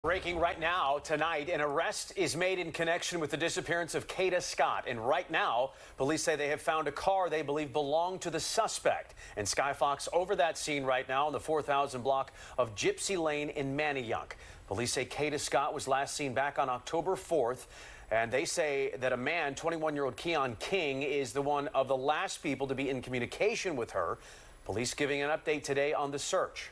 Breaking right now, tonight, an arrest is made in connection with the disappearance of Kada Scott. And right now, police say they have found a car they believe belonged to the suspect. And Sky Fox over that scene right now on the 4000 block of Gypsy Lane in Manayunk. Police say Kada Scott was last seen back on October 4th. And they say that a man, 21-year-old Keon King, is the one of the last people to be in communication with her. Police giving an update today on the search.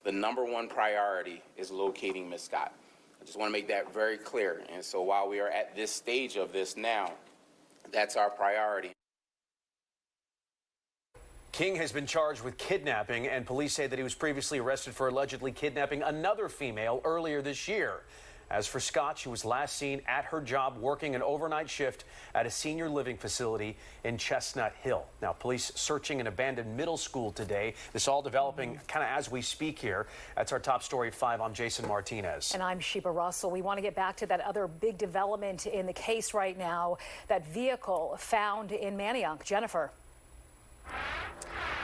The number one priority is locating Miss Scott. I just want to make that very clear. And so while we are at this stage of this now, that's our priority. King has been charged with kidnapping, and police say that he was previously arrested for allegedly kidnapping another female earlier this year. As for Scott, she was last seen at her job working an overnight shift at a senior living facility in Chestnut Hill. Now, police searching an abandoned middle school today. This all developing kind of as we speak here. That's our top story at 5. I'm Jason Martinez. And I'm Sheba Russell. We want to get back to that other big development in the case right now, that vehicle found in Manayunk. Jennifer.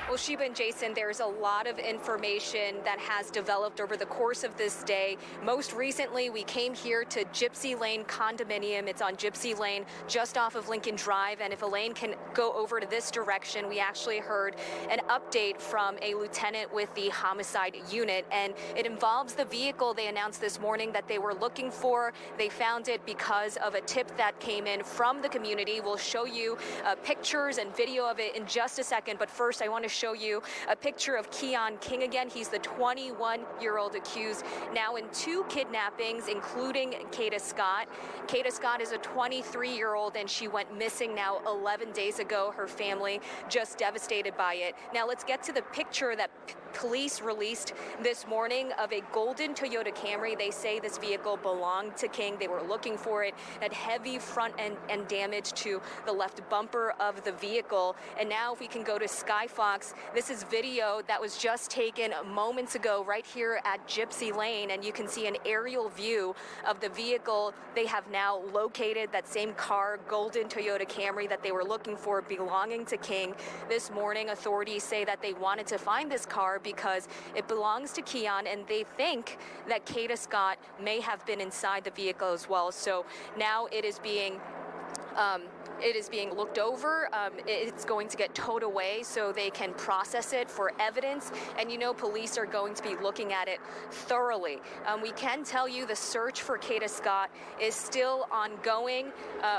Well, Sheba and Jason, there's a lot of information that has developed over the course of this day. Most recently, we came here to Gypsy Lane condominium. It's on Gypsy Lane, just off of Lincoln Drive. And if Elaine can go over to this direction, we actually heard an update from a lieutenant with the homicide unit. And it involves the vehicle they announced this morning that they were looking for. They found it because of a tip that came in from the community. We'll show you pictures and video of it in just a second. But first, I want to show you a picture of Keon King again. He's the 21-year-old accused now in 2 kidnappings, including Kada Scott. Kada Scott is a 23-year-old, and she went missing now 11 days ago. Her family just devastated by it. Now let's get to the picture that police released this morning of a golden Toyota Camry. They say this vehicle belonged to King. They were looking for it. Had heavy front end damage to the left bumper of the vehicle. And now if we can go to Sky Fox, this is video that was just taken moments ago right here at Gypsy Lane, and you can see an aerial view of the vehicle they have now located. That same car, golden Toyota Camry that they were looking for, belonging to King. This morning, authorities say that they wanted to find this car because it belongs to Keon, and they think that Kada Scott may have been inside the vehicle as well. So now it is being looked over. It's going to get towed away so they can process it for evidence. And you know, police are going to be looking at it thoroughly. We can tell you the search for Kada Scott is still ongoing.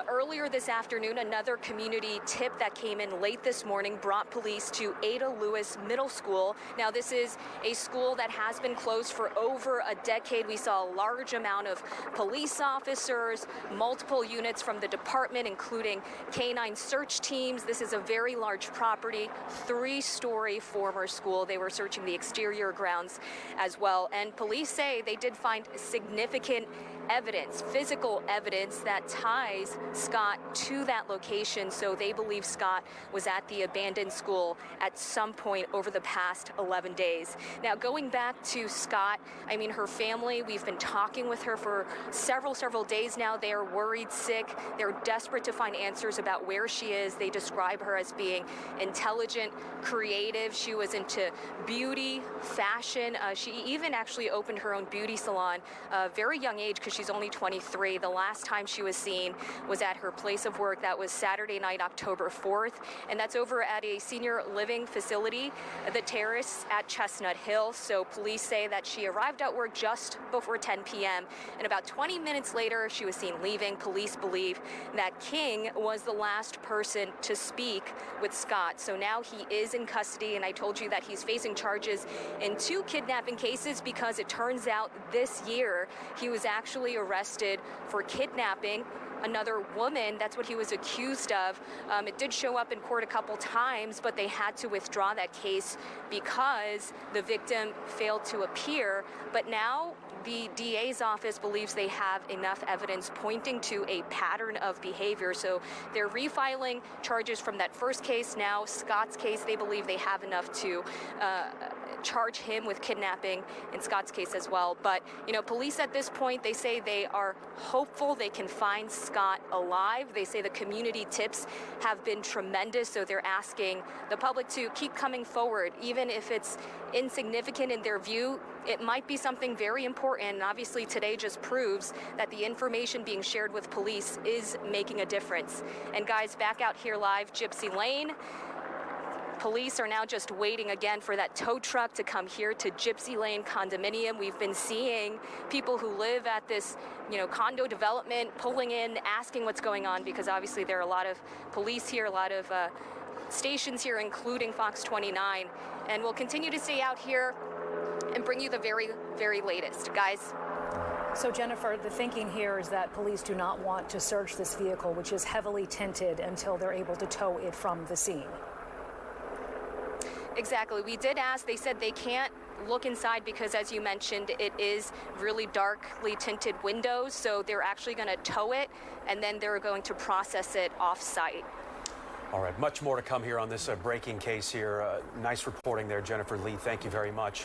Earlier this afternoon, another community tip that came in late this morning brought police to Ada Lewis Middle School. Now, this is a school that has been closed for over a decade. We saw a large amount of police officers, multiple units from the department, including canine search teams. This is a very large property, 3-story former school. They were searching the exterior grounds as well. And police say they did find significant evidence, physical evidence that ties Scott to that location. So they believe Scott was at the abandoned school at some point over the past 11 days. Now, going back to Scott, I mean, her family, we've been talking with her for several days now. They are worried, sick. They're desperate to find answers about where she is. They describe her as being intelligent, creative. She was into beauty, fashion. She even actually opened her own beauty salon at a very young age because she's only 23. The last time she was seen was at her place of work. That was Saturday night, October 4th. And that's over at a senior living facility, the Terrace at Chestnut Hill. So police say that she arrived at work just before 10 p.m. And about 20 minutes later, she was seen leaving. Police believe that King was the last person to speak with Scott. So now he is in custody, and I told you that he's facing charges in 2 kidnapping cases because it turns out this year he was actually arrested for kidnapping another woman. That's what he was accused of. It did show up in court a couple times, but they had to withdraw that case because the victim failed to appear. But now the DA's office believes they have enough evidence pointing to a pattern of behavior. So they're refiling charges from that first case. Now, Scott's case, they believe they have enough to charge him with kidnapping in Scott's case as well. But, you know, police at this point, they say they are hopeful they can find Scott alive. They say the community tips have been tremendous, so they're asking the public to keep coming forward, even if it's insignificant in their view. It might be something very important, and obviously today just proves that the information being shared with police is making a difference. And guys, back out here live, Gypsy Lane. Police are now just waiting again for that tow truck to come here to Gypsy Lane condominium. We've been seeing people who live at this, you know, condo development pulling in, asking what's going on, because obviously there are a lot of police here, a lot of stations here, including Fox 29. And we'll continue to stay out here and bring you the very, very latest. Guys. So, Jennifer, the thinking here is that police do not want to search this vehicle, which is heavily tinted, until they're able to tow it from the scene. Exactly. We did ask. They said they can't look inside because, as you mentioned, it is really darkly tinted windows. So they're actually going to tow it, and then they're going to process it off-site. All right, much more to come here on this breaking case here. Nice reporting there, Jennifer Lee. Thank you very much.